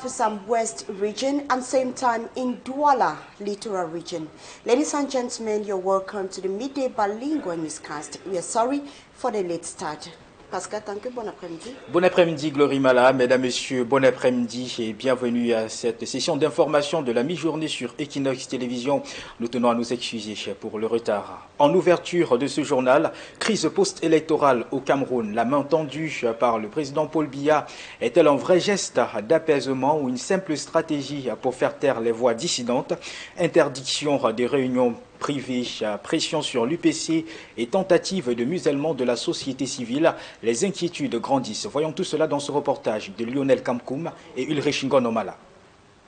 To some west region and same time in Douala littoral region. Ladies and gentlemen, you're welcome to the midday bilingual newscast. We are sorry for the late start. Pascal, thank you. Bon après-midi. Bon après-midi, Glory Mala. Mesdames, Messieurs, bon après-midi et bienvenue à cette session d'information de la mi-journée sur Équinoxe Télévision. Nous tenons à nous excuser pour le retard. En ouverture de ce journal, crise post-électorale au Cameroun. La main tendue par le président Paul Biya est-elle un vrai geste d'apaisement ou une simple stratégie pour faire taire les voix dissidentes? Interdiction des réunions privée, pression sur l'UPC et tentative de musellement de la société civile, les inquiétudes grandissent. Voyons tout cela dans ce reportage de Lionel Kamkoum et Ulrich Ngonomala.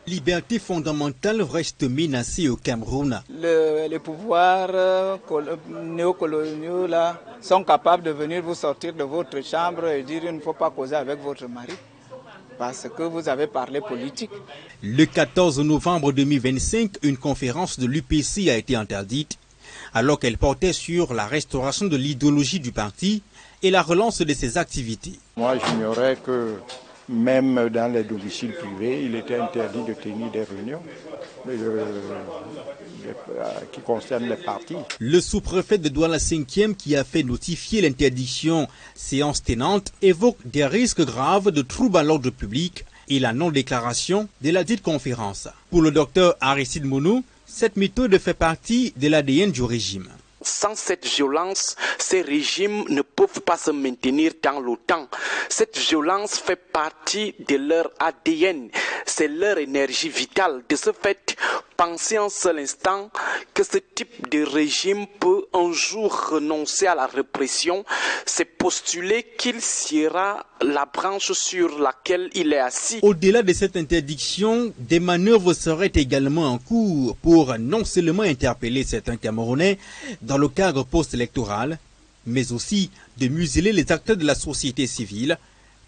Liberté fondamentale reste menacée au Cameroun. Les pouvoirs néocoloniaux là, sont capables de venir vous sortir de votre chambre et dire il ne faut pas causer avec votre mari. Parce que vous avez parlé politique. Le 14 novembre 2025, une conférence de l'UPC a été interdite, alors qu'elle portait sur la restauration de l'idéologie du parti et la relance de ses activités. Moi, j'ignorais que même dans les domiciles privés, il était interdit de tenir des réunions qui concernent les partis. Le sous-préfet de Douala 5e, qui a fait notifier l'interdiction séance tenante, évoque des risques graves de troubles à l'ordre public et la non-déclaration de la dite conférence. Pour le docteur Aristide Monou, cette méthode fait partie de l'ADN du régime. Sans cette violence, ces régimes ne peuvent pas se maintenir dans le temps. Cette violence fait partie de leur ADN, c'est leur énergie vitale. De ce fait, pensez un seul instant que ce type de régime peut un jour renoncer à la répression, c'est postuler qu'il sera la branche sur laquelle il est assis. Au-delà de cette interdiction, des manœuvres seraient également en cours pour non seulement interpeller certains Camerounais dans le cadre post-électoral, mais aussi de museler les acteurs de la société civile,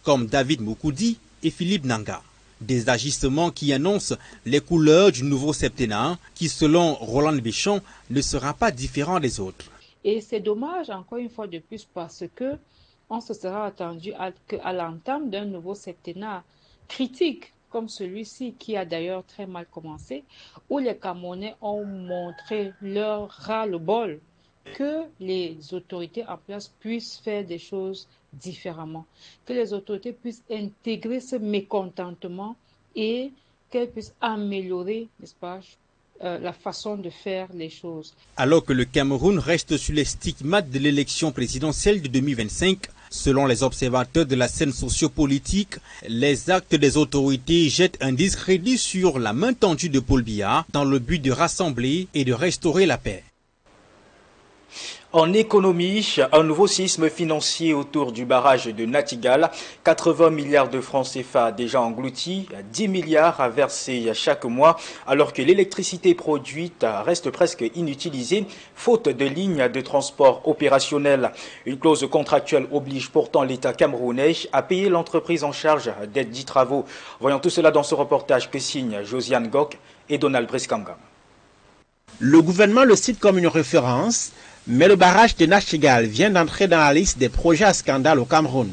comme David Moukoudi et Philippe Nanga. Des agissements qui annoncent les couleurs du nouveau septennat, qui selon Roland Béchon ne sera pas différent des autres. Et c'est dommage encore une fois de plus parce que on se sera attendu à l'entame d'un nouveau septennat critique comme celui-ci qui a d'ailleurs très mal commencé, où les Camerounais ont montré leur ras-le-bol que les autorités en place puissent faire des choses différemment, que les autorités puissent intégrer ce mécontentement et qu'elles puissent améliorer, n'est-ce pas, la façon de faire les choses. Alors que le Cameroun reste sur les stigmates de l'élection présidentielle de 2025, selon les observateurs de la scène sociopolitique, les actes des autorités jettent un discrédit sur la main tendue de Paul Biya dans le but de rassembler et de restaurer la paix. En économie, un nouveau séisme financier autour du barrage de Natigal. 80 milliards de francs CFA déjà engloutis, 10 milliards à verser chaque mois, alors que l'électricité produite reste presque inutilisée, faute de lignes de transport opérationnelles. Une clause contractuelle oblige pourtant l'État camerounais à payer l'entreprise en charge des dits travaux. Voyons tout cela dans ce reportage que signent Josiane Gok et Donald Briskanga. Le gouvernement le cite comme une référence, mais le barrage de Nachigal vient d'entrer dans la liste des projets à scandale au Cameroun.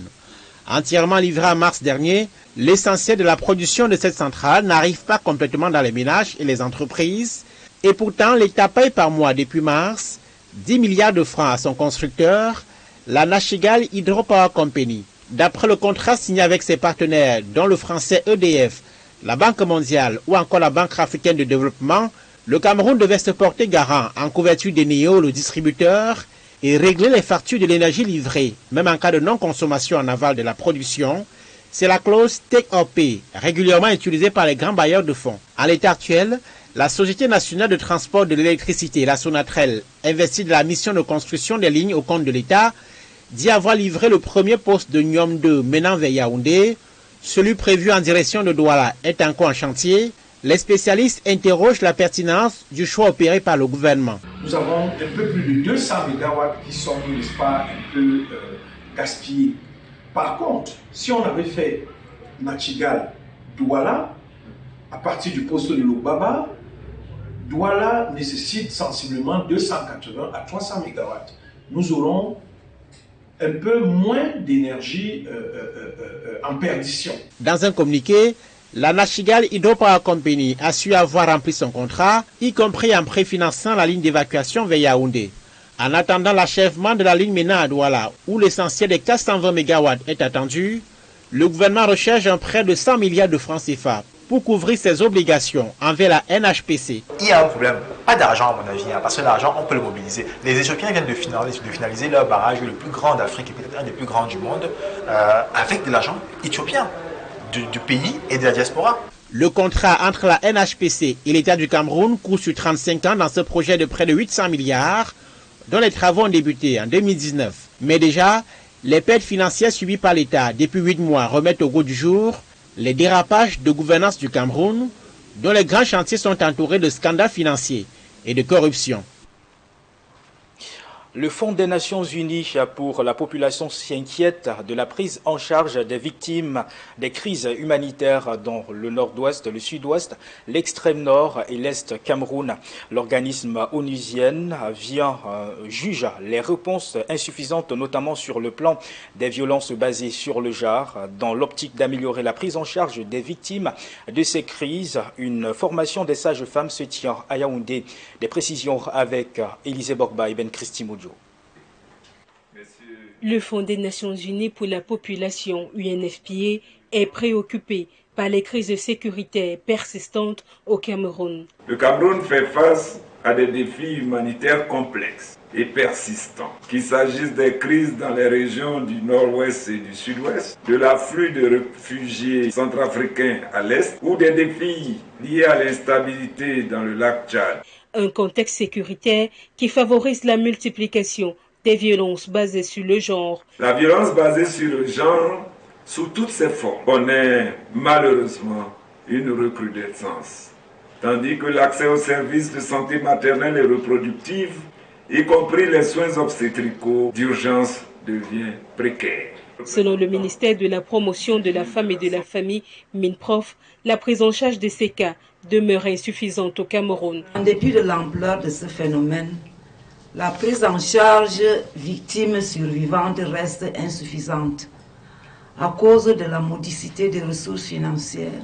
Entièrement livré en mars dernier, l'essentiel de la production de cette centrale n'arrive pas complètement dans les ménages et les entreprises. Et pourtant, l'État paye par mois depuis mars 10 milliards de francs à son constructeur, la Nachigal Hydropower Company. D'après le contrat signé avec ses partenaires, dont le français EDF, la Banque mondiale ou encore la Banque africaine de développement, le Cameroun devait se porter garant en couverture des NEO, le distributeur, et régler les factures de l'énergie livrée, même en cas de non-consommation en aval de la production. C'est la clause Take or Pay, régulièrement utilisée par les grands bailleurs de fonds. À l'état actuel, la Société nationale de transport de l'électricité, la Sonatrel, investie de la mission de construction des lignes au compte de l'État, dit avoir livré le premier poste de Nyom 2 menant vers Yaoundé. Celui prévu en direction de Douala est encore en chantier. Les spécialistes interrogent la pertinence du choix opéré par le gouvernement. Nous avons un peu plus de 200 MW qui sont, n'est-ce pas, un peu gaspillés. Par contre, si on avait fait Nachigal Douala, à partir du poste de l'Obaba, Douala nécessite sensiblement 280 à 300 MW. Nous aurons un peu moins d'énergie en perdition. Dans un communiqué, La National Hydropower Company a su avoir rempli son contrat, y compris en préfinançant la ligne d'évacuation vers Yaoundé. En attendant l'achèvement de la ligne Ména à Douala, où l'essentiel des 420 MW est attendu, le gouvernement recherche un prêt de 100 milliards de francs CFA pour couvrir ses obligations envers la NHPC. Il y a un problème, pas d'argent à mon avis, parce que l'argent on peut le mobiliser. Les Éthiopiens viennent de finaliser leur barrage le plus grand d'Afrique et peut-être un des plus grands du monde avec de l'argent éthiopien du pays et de la diaspora. Le contrat entre la NHPC et l'État du Cameroun court sur 35 ans dans ce projet de près de 800 milliards dont les travaux ont débuté en 2019. Mais déjà, les pertes financières subies par l'État depuis 8 mois remettent au goût du jour les dérapages de gouvernance du Cameroun, dont les grands chantiers sont entourés de scandales financiers et de corruption. Le Fonds des Nations Unies pour la population s'inquiète de la prise en charge des victimes des crises humanitaires dans le nord-ouest, le sud-ouest, l'extrême nord et l'est Cameroun. L'organisme onusien juge les réponses insuffisantes, notamment sur le plan des violences basées sur le genre. Dans l'optique d'améliorer la prise en charge des victimes de ces crises, une formation des sages-femmes se tient à Yaoundé. Des précisions avec Élisée Borba et Ben Christy Moudjo. Le Fonds des Nations Unies pour la population, UNFPA, est préoccupé par les crises sécuritaires persistantes au Cameroun. Le Cameroun fait face à des défis humanitaires complexes et persistants, qu'il s'agisse des crises dans les régions du nord-ouest et du sud-ouest, de l'afflux de réfugiés centrafricains à l'est ou des défis liés à l'instabilité dans le lac Tchad. Un contexte sécuritaire qui favorise la multiplication des violences basées sur le genre. La violence basée sur le genre, sous toutes ses formes, connaît malheureusement une recrudescence, tandis que l'accès aux services de santé maternelle et reproductive, y compris les soins obstétricaux d'urgence, devient précaire. Selon le ministère de la Promotion de la Femme et de la Famille, MINPROF, la prise en charge de ces cas demeure insuffisante au Cameroun. En dépit de l'ampleur de ce phénomène, la prise en charge victime survivante reste insuffisante à cause de la modicité des ressources financières,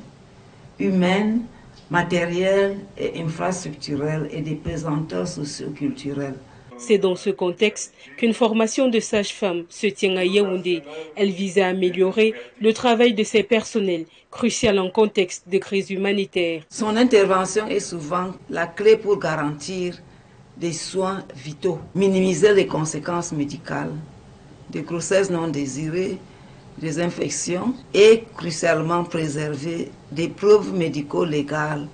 humaines, matérielles et infrastructurelles et des pesanteurs socioculturelles. C'est dans ce contexte qu'une formation de sages-femmes se tient à Yaoundé. Elle vise à améliorer le travail de ces personnels, crucial en contexte de crise humanitaire. Son intervention est souvent la clé pour garantir des soins vitaux, minimiser les conséquences médicales, des grossesses non désirées, des infections et crucialement préserver des preuves médico-légales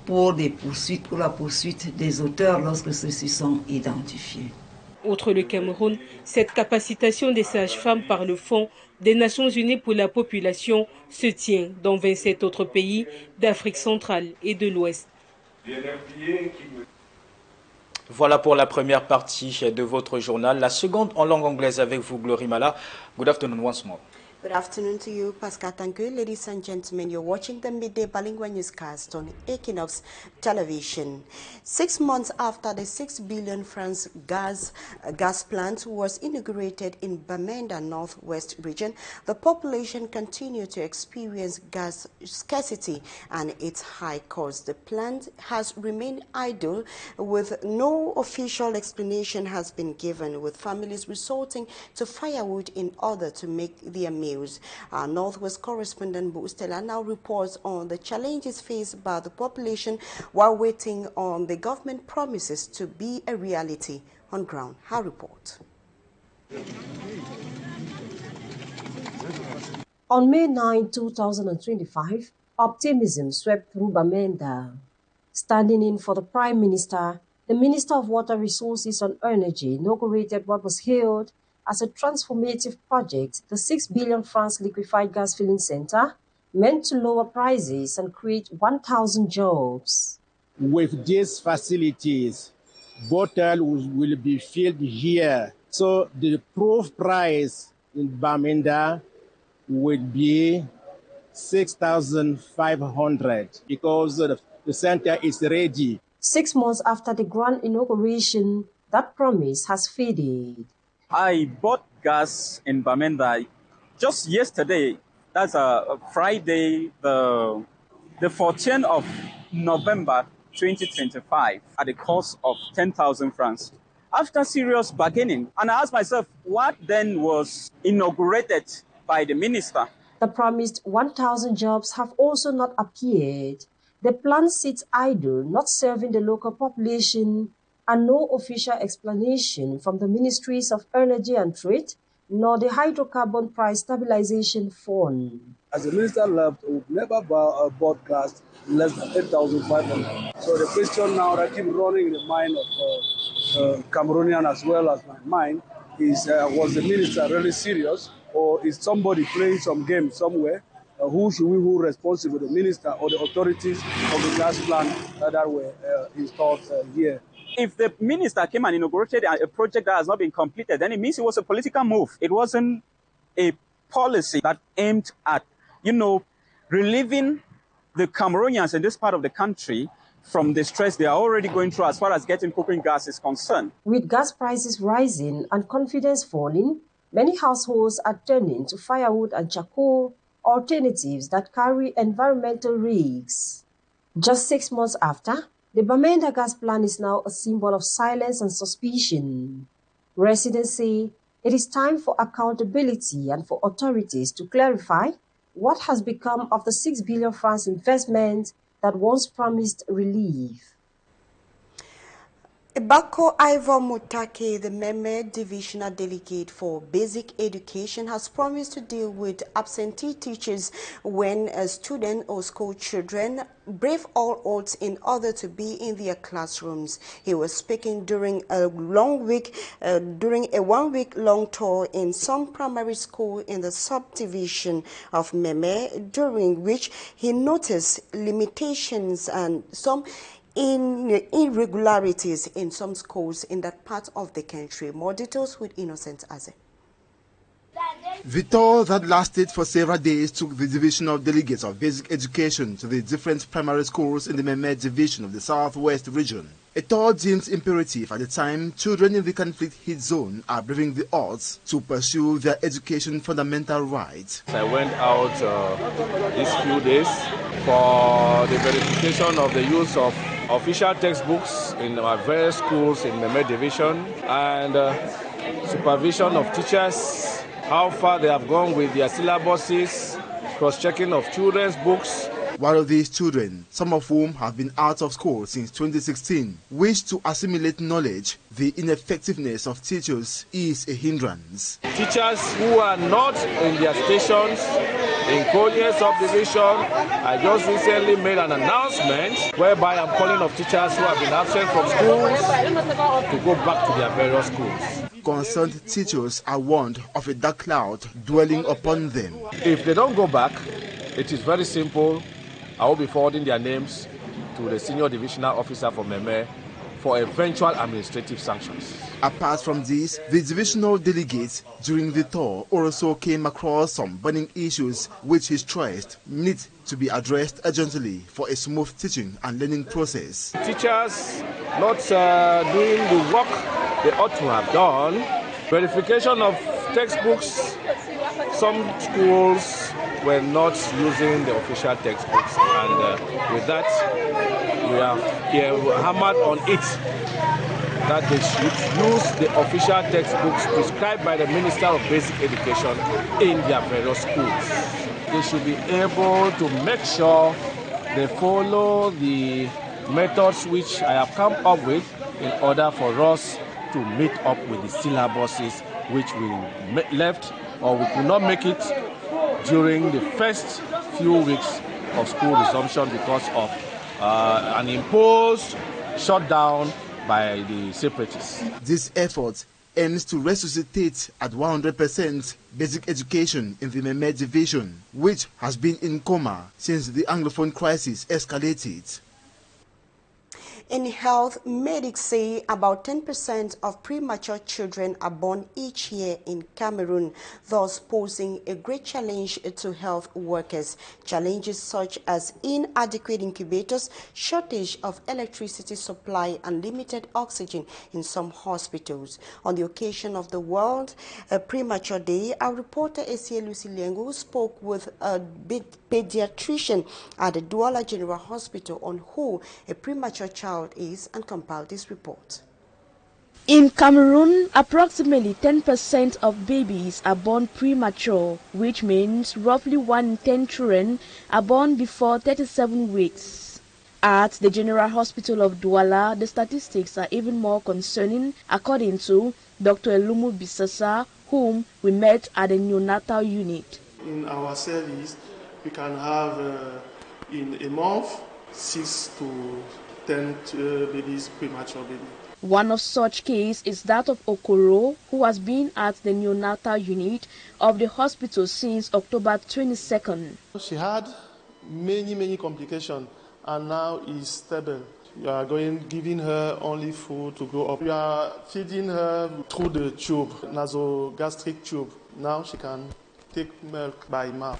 pour la poursuite des auteurs lorsque ceux-ci sont identifiés. Outre le Cameroun, cette capacitation des sages-femmes par le Fonds des Nations Unies pour la population se tient dans 27 autres pays d'Afrique centrale et de l'Ouest. Voilà pour la première partie de votre journal. La seconde en langue anglaise avec vous, Glory Mala. Good afternoon once more. Good afternoon to you, Pascal. Thank you, ladies and gentlemen. You're watching the midday bilingual newscast on Équinoxe television. 6 months after the 6 billion francs gas plant was inaugurated in Bamenda Northwest region, the population continued to experience gas scarcity and its high cost. The plant has remained idle with no official explanation has been given, with families resorting to firewood in order to make their meals. Our Northwest correspondent Stella now reports on the challenges faced by the population while waiting on the government promises to be a reality on ground. Her report. On May 9, 2025, optimism swept through Bamenda. Standing in for the Prime Minister, the Minister of Water Resources and Energy inaugurated what was hailed as a transformative project, the 6 billion francs liquefied gas filling center, meant to lower prices and create 1,000 jobs. With these facilities, bottles will be filled here. So the proof price in Bamenda would be 6,500 because the center is ready. 6 months after the grand inauguration, that promise has faded. I bought gas in Bamenda just yesterday. That's a Friday, the the 14th of November 2025 at the cost of 10,000 francs. After serious bargaining, and I asked myself, what then was inaugurated by the minister? The promised 1,000 jobs have also not appeared. The plan sits idle, not serving the local population, and no official explanation from the Ministries of Energy and Trade, nor the Hydrocarbon Price Stabilization Fund. As the minister left, we would never bought gas less than 8,500. So the question now that keeps running in the mind of Cameroonian as well as my mind is, was the minister really serious, or is somebody playing some game somewhere? Who should we hold responsible, the minister or the authorities of the gas plant that were installed here? If the minister came and inaugurated a project that has not been completed, then it means it was a political move. It wasn't a policy that aimed at, relieving the Cameroonians in this part of the country from the stress they are already going through as far as getting cooking gas is concerned. With gas prices rising and confidence falling, many households are turning to firewood and charcoal, alternatives that carry environmental risks. Just 6 months after, the Bamenda gas plant is now a symbol of silence and suspicion. Residents say it is time for accountability and for authorities to clarify what has become of the 6 billion francs investment that once promised relief. Bako Ivor Mutake, the Meme Divisional Delegate for Basic Education, has promised to deal with absentee teachers when a student or school children brave all odds in order to be in their classrooms. He was speaking during a 1-week long tour in some primary school in the subdivision of Meme, during which he noticed limitations and some irregularities in some schools in that part of the country. More details with Innocent Aze. The tour that lasted for several days took the divisional delegates of basic education to the different primary schools in the Meme division of the southwest region. A tour deemed imperative at the time children in the conflict-hit zone are braving the odds to pursue their education fundamental rights. I went out these few days for the verification of the use of official textbooks in our various schools in Meme division and supervision of teachers, how far they have gone with their syllabuses, cross-checking of children's books. One of these children, some of whom have been out of school since 2016, wish to assimilate knowledge. The ineffectiveness of teachers is a hindrance. Teachers who are not in their stations in Koye subdivision, I just recently made an announcement whereby I'm calling of teachers who have been absent from schools to go back to their various schools. Concerned teachers are warned of a dark cloud dwelling upon them. If they don't go back, it is very simple. I will be forwarding their names to the senior divisional officer for Meme for eventual administrative sanctions. Apart from this, the divisional delegates during the tour also came across some burning issues which he stressed need to be addressed urgently for a smooth teaching and learning process. Teachers not doing the work they ought to have done. Verification of textbooks. Some schools were not using the official textbooks, and with that we have hammered on it that they should use the official textbooks prescribed by the Minister of Basic Education in their various schools. They should be able to make sure they follow the methods which I have come up with in order for us to meet up with the syllabuses which we left or we could not make it during the first few weeks of school resumption because of an imposed shutdown by the separatists. This effort aims to resuscitate at 100% basic education in the Meme division, which has been in coma since the Anglophone crisis escalated. In health, medics say about 10% of premature children are born each year in Cameroon, thus posing a great challenge to health workers. Challenges such as inadequate incubators, shortage of electricity supply, and limited oxygen in some hospitals. On the occasion of the World Premature Day, our reporter Esie Lucy Lengu spoke with a pediatrician at the Douala General Hospital on who a premature child is and compiled this report. In Cameroon, approximately 10% of babies are born premature, which means roughly 1 in 10 children are born before 37 weeks. At the General Hospital of Douala, the statistics are even more concerning, according to Dr. Elumu Bisasa, whom we met at the neonatal unit. In our service, we can have in a month 6 to 10 babies, premature babies. One of such cases is that of Okoro, who has been at the neonatal unit of the hospital since October 22nd. She had many complications and now is stable. We are giving her only food to grow up. We are feeding her through the tube, nasogastric tube. Now she can take milk by mouth.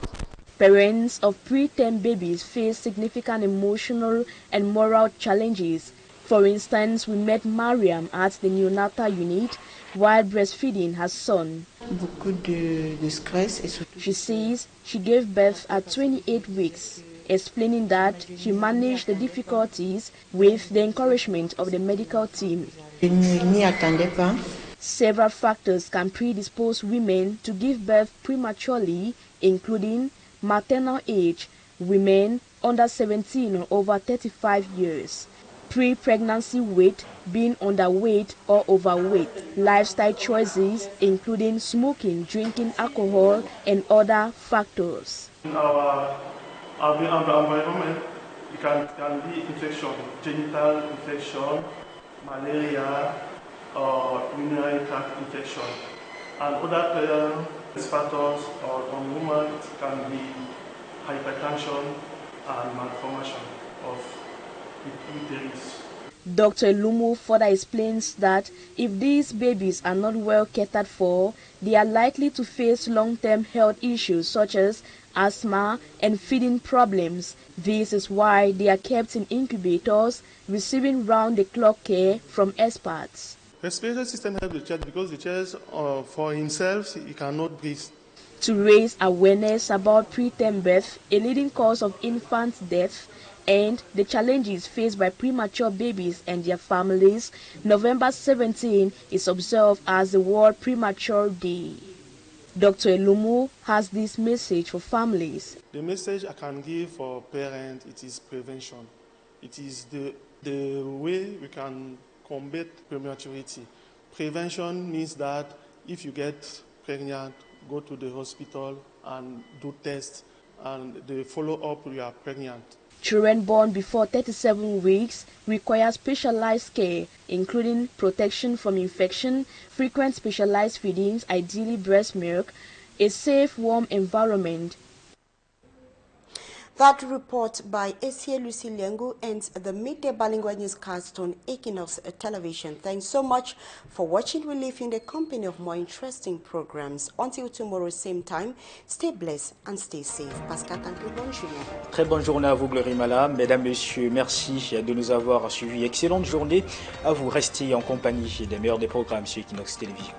Parents of preterm babies face significant emotional and moral challenges. For instance, we met Mariam at the neonatal unit while breastfeeding her son. She says she gave birth at 28 weeks, explaining that she managed the difficulties with the encouragement of the medical team. Several factors can predispose women to give birth prematurely, including maternal age, women under 17 or over 35 years, pre-pregnancy weight, being underweight or overweight, lifestyle choices including smoking, drinking alcohol, and other factors. In our environment, it can be infection, genital infection, malaria, or urinary tract infection, and other factors on women can be hypertension and malformation of the uterus. Dr. Lumu further explains that if these babies are not well catered for, they are likely to face long-term health issues such as asthma and feeding problems. This is why they are kept in incubators, receiving round-the-clock care from experts. Respiratory system helps the child because the child, for himself, he cannot breathe. To raise awareness about preterm birth, a leading cause of infant death, and the challenges faced by premature babies and their families, November 17 is observed as the World Premature Day. Dr. Elumu has this message for families. The message I can give for parents, it is prevention. It is the way we can combat prematurity. Prevention means that if you get pregnant, go to the hospital and do tests, and they follow up you are pregnant. Children born before 37 weeks require specialized care, including protection from infection, frequent specialized feedings, ideally breast milk, a safe, warm environment. That report by Esie Lucy Lengu ends the midday bilingual newscast on Équinoxe television. Thanks so much for watching. We leave you in the company of more interesting programs. Until tomorrow, same time, stay blessed and stay safe. Pascal, bonne journée. Très bonne journée à vous, Glorimala. Mesdames, Messieurs, merci de nous avoir suivis. Excellente journée à vous. Restez en compagnie des meilleurs des programmes sur Équinoxe Télévision.